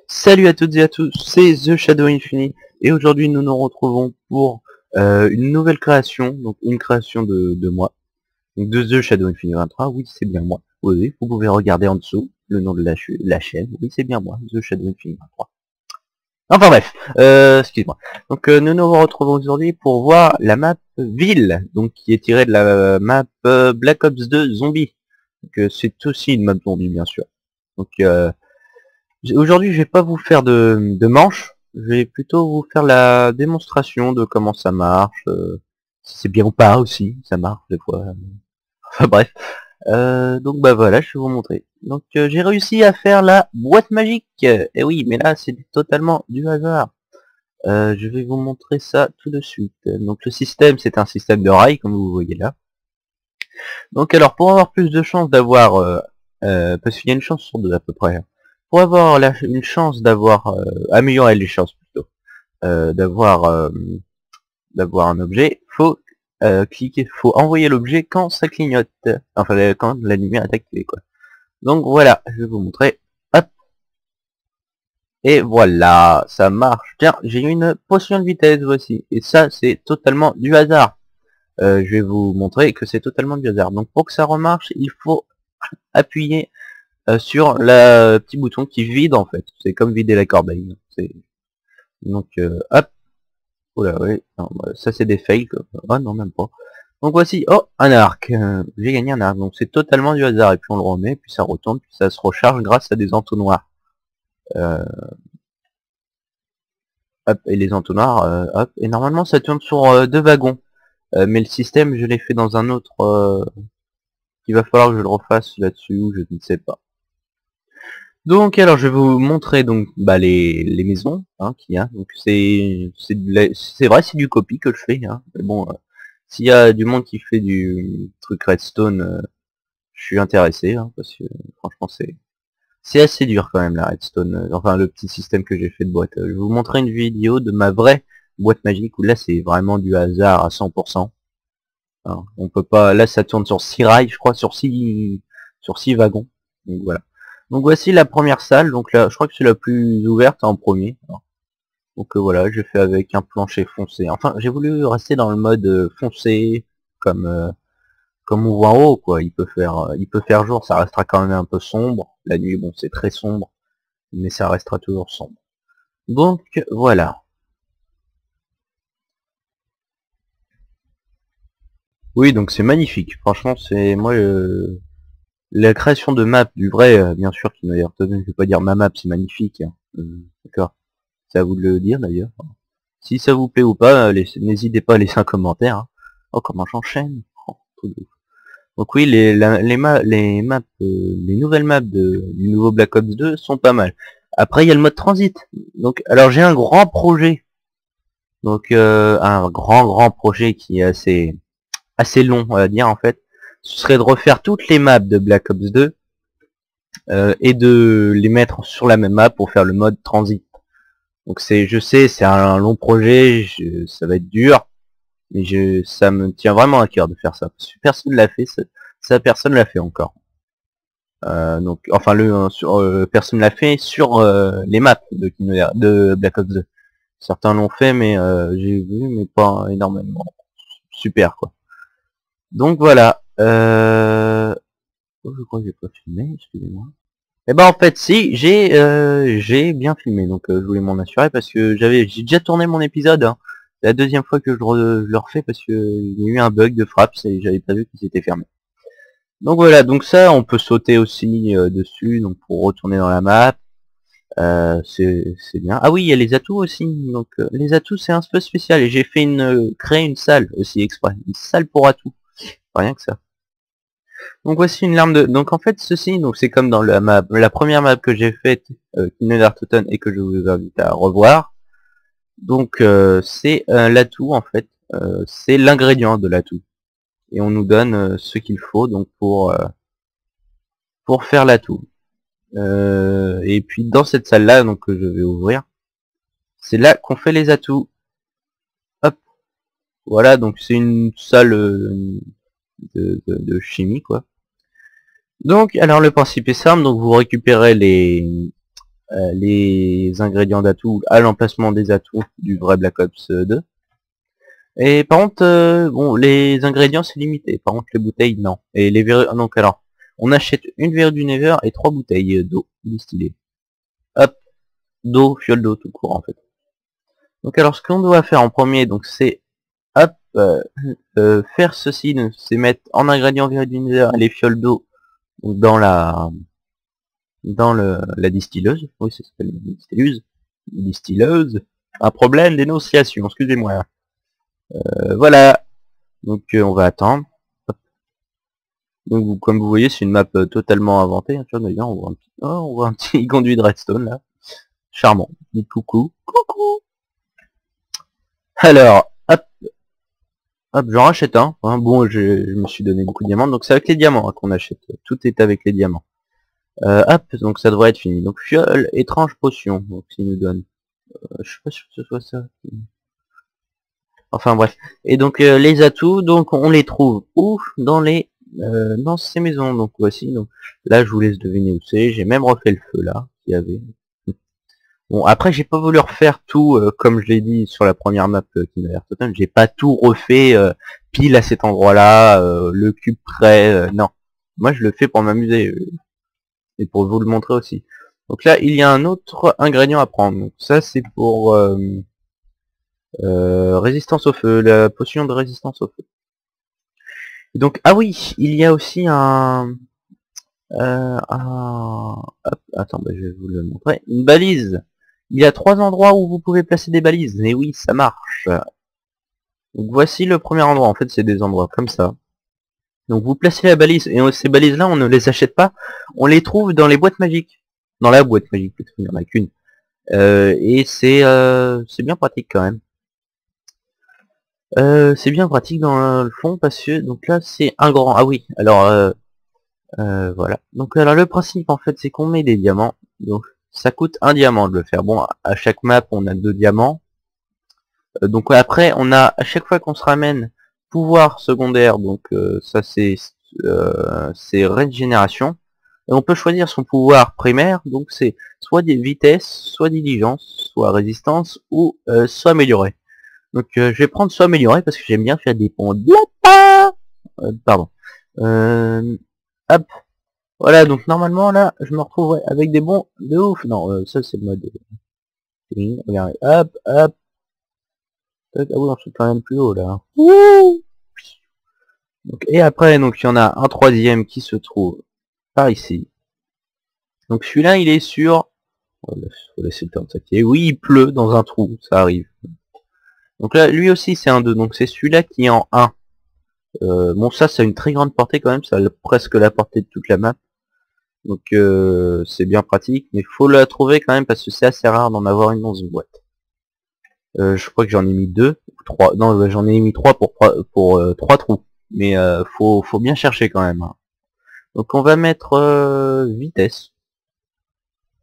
Salut à toutes et à tous, c'est The Shadow Infinite et aujourd'hui nous nous retrouvons pour une nouvelle création, donc une création de moi, donc de The Shadow Infinite 23, oui c'est bien moi, oui, vous pouvez regarder en dessous le nom de la chaîne, oui c'est bien moi, The Shadow Infinite 23. Enfin bref, excuse-moi. Donc nous nous retrouvons aujourd'hui pour voir la map ville, donc qui est tirée de la map Black Ops 2 Zombie. Donc c'est aussi une map zombie bien sûr. Donc aujourd'hui, je vais pas vous faire de manches, je vais plutôt vous faire la démonstration de comment ça marche, si c'est bien ou pas aussi, ça marche des fois. Enfin bref. Donc bah voilà, je vais vous montrer. Donc j'ai réussi à faire la boîte magique. Et oui, mais là c'est totalement du hasard. Je vais vous montrer ça tout de suite. Donc le système, c'est un système de rails, comme vous voyez là. Donc alors pour avoir plus de chances d'avoir, parce qu'il y a une chance sur deux à peu près. Pour avoir une chance d'avoir améliorer les chances plutôt d'avoir un objet, faut faut envoyer l'objet quand ça clignote, enfin quand la lumière est activée quoi. Donc voilà, je vais vous montrer. Hop. Et voilà, ça marche. Tiens, j'ai une potion de vitesse voici. Et ça c'est totalement du hasard. Je vais vous montrer que c'est totalement du hasard. Donc pour que ça remarche, il faut appuyer sur le petit bouton qui vide en fait. C'est comme vider la corbeille. Donc hop. Oula oui. Non, bah, ça c'est des fails. Ah non même pas. Donc voici. Oh un arc. J'ai gagné un arc. Donc c'est totalement du hasard. Et puis on le remet. Puis ça retourne. Puis ça se recharge grâce à des entonnoirs. Hop. Et les entonnoirs. Hop. Et normalement ça tourne sur deux wagons. Mais le système je l'ai fait dans un autre. Il va falloir que je le refasse là-dessus. Ou je ne sais pas. Donc alors je vais vous montrer donc bah, les maisons qu'il y a. Donc c'est vrai c'est du copy que je fais mais bon s'il y a du monde qui fait du truc redstone je suis intéressé parce que franchement c'est assez dur quand même la redstone, enfin le petit système que j'ai fait de boîte. Je vais vous montrer une vidéo de ma vraie boîte magique où là c'est vraiment du hasard à 100%. On peut pas, là ça tourne sur 6 rails je crois, sur 6 wagons. Donc voilà. Donc voici la première salle, donc là je crois que c'est la plus ouverte en premier. Donc voilà, j'ai fait avec un plancher foncé. Enfin j'ai voulu rester dans le mode foncé, comme on voit en haut quoi. Il peut faire jour, ça restera quand même un peu sombre. La nuit bon c'est très sombre, mais ça restera toujours sombre. Donc voilà. Oui donc c'est magnifique. Franchement c'est moi la création de map du vrai, bien sûr, qui m'a retenu, je vais pas dire ma map, c'est magnifique. D'accord. C'est à vous de le dire d'ailleurs. Si ça vous plaît ou pas, n'hésitez pas à laisser un commentaire. Oh comment j'enchaîne. Oh, truc de ouf. Donc oui, les nouvelles maps du nouveau Black Ops 2 sont pas mal. Après il y a le mode transit. Donc alors j'ai un grand projet. Donc un grand projet qui est assez long on va dire en fait. Ce serait de refaire toutes les maps de Black Ops 2 et de les mettre sur la même map pour faire le mode transit. Donc je sais, c'est un long projet, ça va être dur, mais ça me tient vraiment à cœur de faire ça. Parce que personne l'a fait, ça personne l'a fait encore. Donc, enfin personne l'a fait sur les maps de Black Ops 2. Certains l'ont fait, mais j'ai vu, mais pas énormément. Super quoi. Donc voilà. Oh, je crois que j'ai pas filmé, excusez-moi. Et ben en fait si j'ai bien filmé donc je voulais m'en assurer parce que j'ai déjà tourné mon épisode. C'est la deuxième fois que je le refais parce que il y a eu un bug de frappe et j'avais pas vu qu'il s'était fermé. Donc voilà, donc ça on peut sauter aussi dessus donc pour retourner dans la map. C'est bien. Ah oui il y a les atouts aussi donc les atouts c'est un peu spécial et j'ai fait créer une salle aussi exprès, une salle pour atouts. Rien que ça. Donc voici une larme de. Donc en fait ceci, donc c'est comme dans la première map que j'ai faite, Kindergarten et que je vous invite à revoir. Donc c'est l'atout en fait, c'est l'ingrédient de l'atout. Et on nous donne ce qu'il faut donc pour faire l'atout. Et puis dans cette salle là donc que je vais ouvrir, c'est là qu'on fait les atouts. Hop, Voilà, donc c'est une salle de chimie, quoi. Donc, alors le principe est simple, donc vous récupérez les ingrédients d'atouts à l'emplacement des atouts du vrai Black Ops 2. Et par contre, bon, les ingrédients c'est limité, par contre les bouteilles non. Et les verres, donc alors, on achète une verre du Never et 3 bouteilles d'eau distillée. Hop, d'eau, fiole d'eau tout court en fait. Donc alors ce qu'on doit faire en premier, donc c'est hop, faire ceci, c'est mettre en ingrédients verre du Never les fioles d'eau dans la distilleuse. Oui, ça s'appelle une distilleuse. Distilleuse. Un problème d'énonciation, excusez-moi. Voilà. Donc on va attendre. Donc comme vous voyez, c'est une map totalement inventée. Hein, tu vois, d'ailleurs, on voit un petit conduit de redstone là. Charmant. Dites coucou. Coucou. Alors, hop, j'en rachète un. Hein, bon, je me suis donné beaucoup de diamants. Donc c'est avec les diamants hein, qu'on achète. Tout est avec les diamants. Hop, donc ça devrait être fini. Donc fiole, étrange potion. Donc s'il nous donne. Je suis pas sûr que ce soit ça. Enfin bref. Et donc les atouts, donc on les trouve où? Dans ces maisons. Donc voici. Donc là je vous laisse deviner où c'est. J'ai même refait le feu là, qu'il y avait. Bon après j'ai pas voulu refaire tout comme je l'ai dit sur la première map qui m'a l'air totem. J'ai pas tout refait pile à cet endroit là, le cube près. Non. Moi je le fais pour m'amuser et pour vous le montrer aussi. Donc là il y a un autre ingrédient à prendre. Donc ça c'est pour résistance au feu, la potion de résistance au feu. Et donc, ah oui, il y a aussi hop, attends, bah, je vais vous le montrer. Une balise. Il y a 3 endroits où vous pouvez placer des balises. Et oui, ça marche. Donc voici le premier endroit. En fait, c'est des endroits comme ça. Donc vous placez la balise. Et ces balises-là, on ne les achète pas. On les trouve dans les boîtes magiques. Dans la boîte magique, peut-être il n'y en a qu'une. Et c'est bien pratique quand même. C'est bien pratique dans le fond parce que donc là c'est un grand. Ah oui, alors voilà. Donc alors le principe en fait c'est qu'on met des diamants. Donc ça coûte un diamant de le faire. Bon, à chaque map on a 2 diamants. Donc après on a à chaque fois qu'on se ramène pouvoir secondaire. Donc ça c'est régénération. Et on peut choisir son pouvoir primaire. Donc c'est soit des vitesses, soit diligence, soit résistance ou soit amélioré. Donc je vais prendre soit amélioré parce que j'aime bien faire des ponts de lapin. Pardon. Hop. Voilà, donc normalement là, je me retrouverai avec des bons de ouf. Non, ça c'est le mode. Regardez. Hop, hop. Tac. Ah oui, on se quand même plus haut là. Wouh. Donc, et après, donc il y en a un troisième qui se trouve par ici. Donc celui-là, il est sur. Faut laisser le temps de s'activer. Oui, il pleut dans un trou, ça arrive. Donc là, lui aussi c'est un 2. Donc c'est celui-là qui est en 1. Bon ça a une très grande portée quand même, ça a presque la portée de toute la map. Donc c'est bien pratique, mais faut la trouver quand même parce que c'est assez rare d'en avoir une dans une boîte. Je crois que j'en ai mis 2 ou 3. Non, j'en ai mis 3 pour 3 trous. Mais faut bien chercher quand même. Hein. Donc on va mettre vitesse.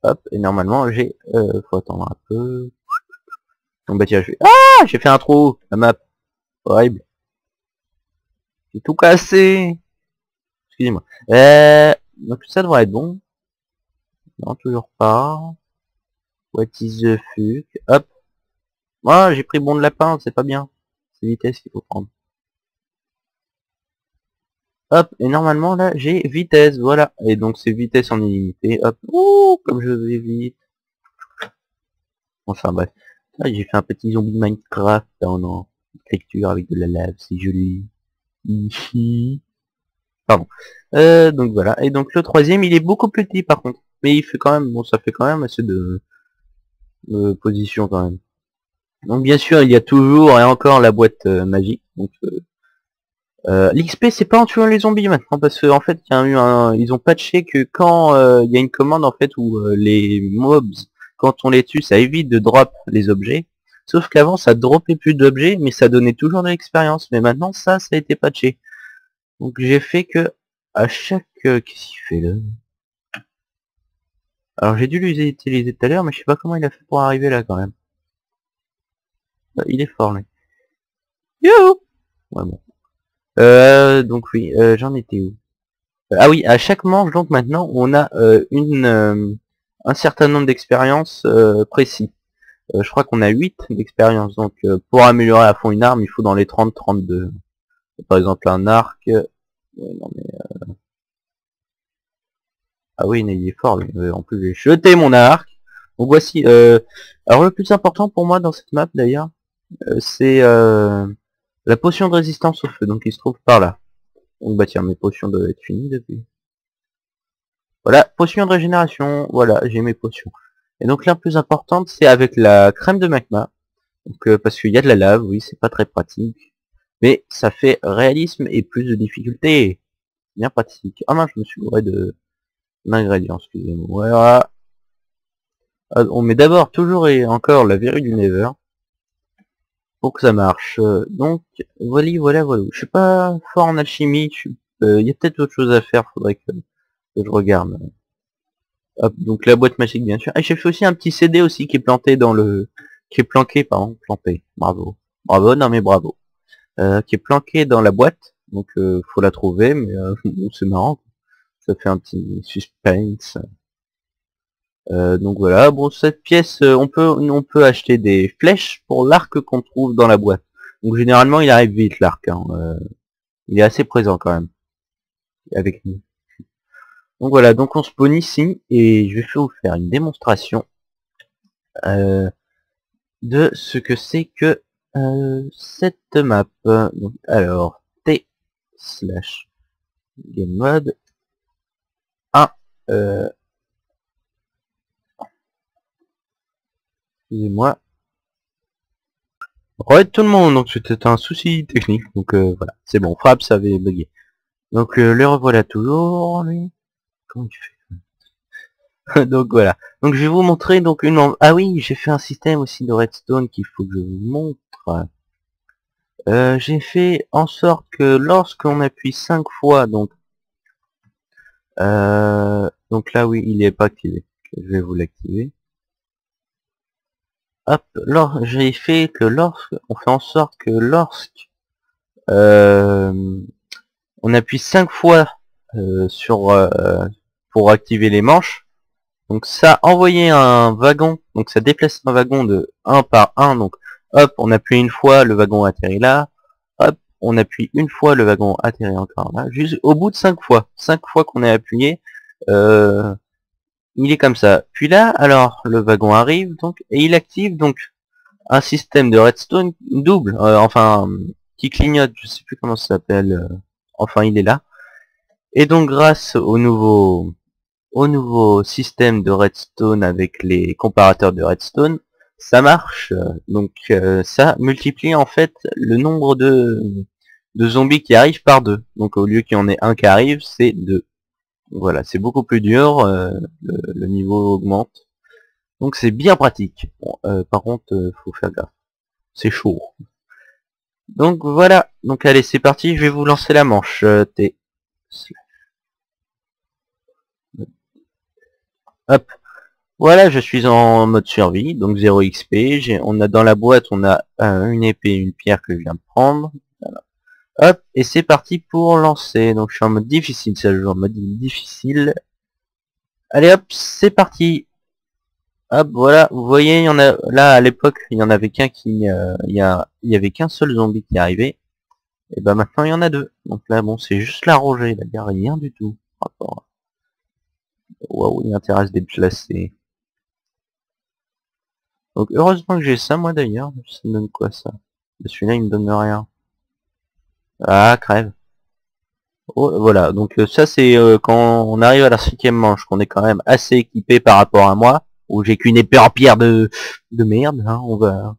Hop, et normalement j'ai. Faut attendre un peu. Donc bah tiens, ah, j'ai fait un trou, la map. Horrible. J'ai tout cassé. Excusez-moi. Donc ça devrait être bon. Non, toujours pas. What is the fuck? Hop. Ah, j'ai pris bon de lapin, c'est pas bien. C'est vitesse qu'il faut prendre. Hop, et normalement là, j'ai vitesse, voilà. Et donc c'est vitesse en illimité. Hop. Ouh, comme je vais vite. Enfin bref. Là, j'ai fait un petit zombie Minecraft en lecture avec de la lave, c'est joli. Ici. Pardon. Donc voilà. Et donc le troisième, il est beaucoup plus petit par contre. Mais il fait quand même, bon ça fait quand même assez de position quand même. Donc bien sûr, il y a toujours et encore la boîte magique. Donc l'XP c'est pas en tuant les zombies maintenant parce qu'en fait il y a eu ils ont patché que quand il y a une commande en fait où les mobs quand on les tue ça évite de drop les objets. Sauf qu'avant ça dropait plus d'objets mais ça donnait toujours de l'expérience. Mais maintenant ça a été patché. Donc j'ai fait que à chaque qu'est-ce qu'il fait là? Alors j'ai dû l'utiliser tout à l'heure mais je sais pas comment il a fait pour arriver là quand même. Il est fort là. Youhou. Ouais, bon. Donc oui, j'en étais où? Ah oui, à chaque manche, donc maintenant, on a un certain nombre d'expériences précis. Je crois qu'on a 8 d'expérience, donc pour améliorer à fond une arme, il faut dans les 30-32. Par exemple un arc. Non, mais, ah oui, mais il est fort, lui. En plus j'ai jeté mon arc. Donc voici. Alors le plus important pour moi dans cette map d'ailleurs, c'est la potion de résistance au feu, donc il se trouve par là. Donc bah tiens, mes potions doivent être finies depuis. Voilà, potion de régénération, voilà, j'ai mes potions. Et donc la plus importante, c'est avec la crème de magma. Donc parce qu'il y a de la lave, oui, c'est pas très pratique. Mais ça fait réalisme et plus de difficulté. Bien pratique. Ah mince, je me suis gouré d'ingrédients, excusez-moi. Voilà. On met d'abord toujours et encore la verrue du Nether pour que ça marche. Donc voilà. Je suis pas fort en alchimie. Il y a peut-être autre chose à faire. Faudrait que je regarde. Hop, donc la boîte magique bien sûr. Et j'ai fait aussi un petit CD aussi qui est planté dans le, qui est planqué, pardon, planté. Bravo, bravo, non mais bravo. Qui est planqué dans la boîte. Donc faut la trouver, mais bon, c'est marrant. Ça fait un petit suspense. Donc voilà, bon cette pièce, on peut acheter des flèches pour l'arc qu'on trouve dans la boîte. Donc généralement il arrive vite l'arc, hein, il est assez présent quand même avec nous. Donc voilà, donc on spawn ici et je vais vous faire une démonstration de ce que c'est que cette map. Donc, alors T slash game mode 1. Excusez-moi. Ouais tout le monde, donc c'était un souci technique, donc voilà, c'est bon, Frappe ça avait bugué. Donc le revoilà toujours, lui. Comment tu fais? Donc voilà. Donc je vais vous montrer donc Ah oui, j'ai fait un système aussi de redstone qu'il faut que je vous montre. J'ai fait en sorte que lorsqu'on appuie 5 fois, donc là oui, il est pas activé. Je vais vous l'activer. Hop, j'ai fait que on fait en sorte que lorsque on appuie 5 fois pour activer les manches. Donc ça envoyait un wagon, donc ça déplace un wagon de 1 par 1, donc hop, on appuie une fois, le wagon atterrit là, hop, on appuie une fois, le wagon atterrit encore là, juste au bout de 5 fois qu'on est appuyé, euh, il est comme ça. Puis là, alors, le wagon arrive, donc, et il active donc un système de redstone double, enfin, qui clignote, je sais plus comment ça s'appelle, enfin il est là. Et donc grâce au nouveau système de redstone avec les comparateurs de redstone, ça marche. Donc ça multiplie en fait le nombre de zombies qui arrivent par 2. Donc au lieu qu'il y en ait un qui arrive, c'est 2. Voilà, c'est beaucoup plus dur, le niveau augmente. Donc c'est bien pratique. Bon, par contre, faut faire gaffe. C'est chaud. Donc voilà, donc allez c'est parti, je vais vous lancer la manche. T. Hop. Voilà, je suis en mode survie, donc 0 XP. On a dans la boîte, on a une épée et une pierre que je viens de prendre. Voilà. Hop, et c'est parti pour lancer. Donc je suis en mode difficile, ça joue en mode difficile. Allez hop, c'est parti. Hop, voilà, vous voyez, il y en a là à l'époque, il y en avait qu'un qui, il y avait qu'un seul zombie qui arrivait. Et ben maintenant il y en a deux. Donc là, bon, c'est juste la rangée, là, il n'y a rien du tout. Waouh, il intéresse à se déplacer. Donc heureusement que j'ai ça moi d'ailleurs. Ça me donne quoi ça? Celui-là il me donne rien. Ah crève. Oh, voilà, donc ça c'est quand on arrive à la 5e manche, qu'on est quand même assez équipé par rapport à moi, où j'ai qu'une épée en pierre de merde, hein, on va.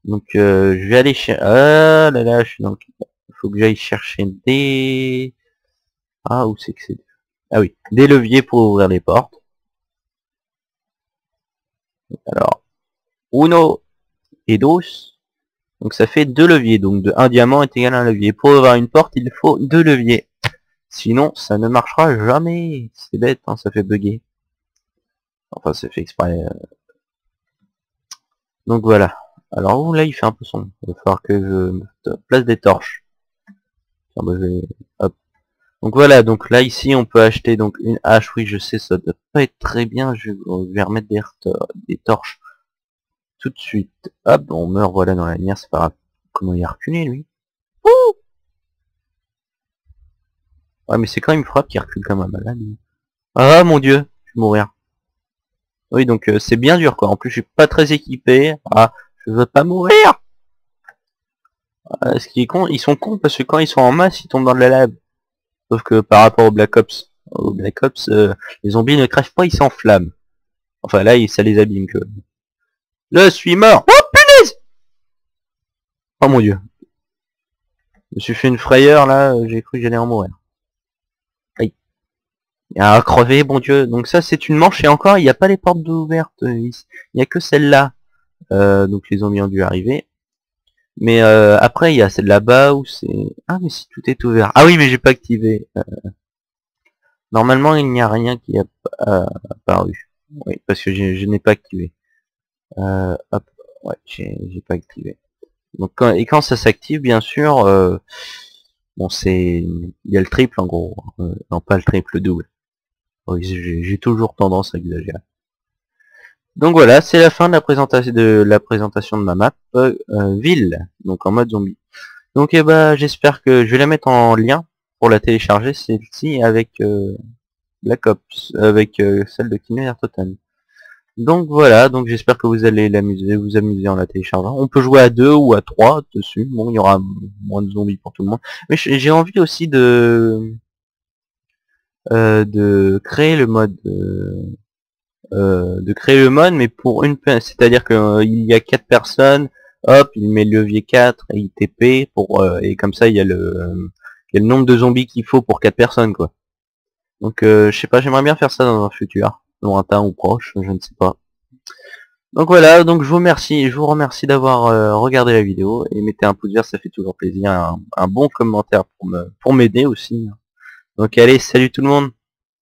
Donc je vais aller chercher. Ah là là, je suis dans le... Il faut que j'aille chercher des. Ah où c'est que c'est? Ah oui, des leviers pour ouvrir les portes. Alors, uno et dos. Donc ça fait 2 leviers. Donc un diamant est égal à un levier. Pour ouvrir une porte, il faut 2 leviers. Sinon, ça ne marchera jamais. C'est bête, hein, ça fait bugger. Enfin, c'est fait exprès. Donc voilà. Alors où là il fait un peu sombre. Il va falloir que je place des torches. Tiens, bah, hop. Donc voilà, donc là ici on peut acheter donc une hache, oui je sais ça doit pas être très bien, je vais remettre des torches tout de suite. Hop, on meurt voilà dans la lumière, c'est pas grave. Comment il a reculé lui? Ouh, ouais mais c'est quand il me frappe qu'il recule comme un malade. Lui. Ah mon dieu, je vais mourir. Oui donc c'est bien dur quoi, en plus je suis pas très équipé. Ah, je veux pas mourir. Ce qui est con, ils sont cons parce que quand ils sont en masse ils tombent dans de la lave. Sauf que par rapport au Black Ops, les zombies ne crèvent pas, ils s'enflamment. Enfin là, ça les abîme que. Je suis mort. Oh punaise! Oh mon dieu. Je me suis fait une frayeur là, j'ai cru que j'allais en mourir. Aïe. Il y a un crevé, bon dieu. Donc ça c'est une manche et encore il n'y a pas les portes ouvertes. Il n'y a que celle-là. Donc les zombies ont dû arriver. Mais après il y a celle là-bas où c'est. Ah mais si tout est ouvert. Ah oui mais j'ai pas activé. Normalement il n'y a rien qui a apparu. Oui, parce que je n'ai pas activé. Hop, ouais, j'ai pas activé. Donc quand ça s'active, bien sûr, bon il y a le triple en gros, non pas le triple, le double. Oui, j'ai toujours tendance à exagérer. Donc voilà, c'est la fin de la présentation de ma map ville, donc en mode zombie. Donc j'espère que je vais la mettre en lien pour la télécharger celle-ci avec Black Ops, avec celle de Killer Total. Donc voilà, donc j'espère que vous allez vous amuser en la téléchargeant. On peut jouer à 2 ou à 3 dessus. Bon, il y aura moins de zombies pour tout le monde. Mais j'ai envie aussi de créer le mode mais pour une personne. C'est-à-dire que il y a 4 personnes, hop, il met le levier 4 et il TP pour et comme ça il y a le nombre de zombies qu'il faut pour 4 personnes quoi. Donc je sais pas, j'aimerais bien faire ça dans un futur, lointain ou proche, je ne sais pas. Donc voilà, donc je vous remercie d'avoir regardé la vidéo et mettez un pouce vert, ça fait toujours plaisir, un bon commentaire pour m'aider aussi. Donc allez, salut tout le monde.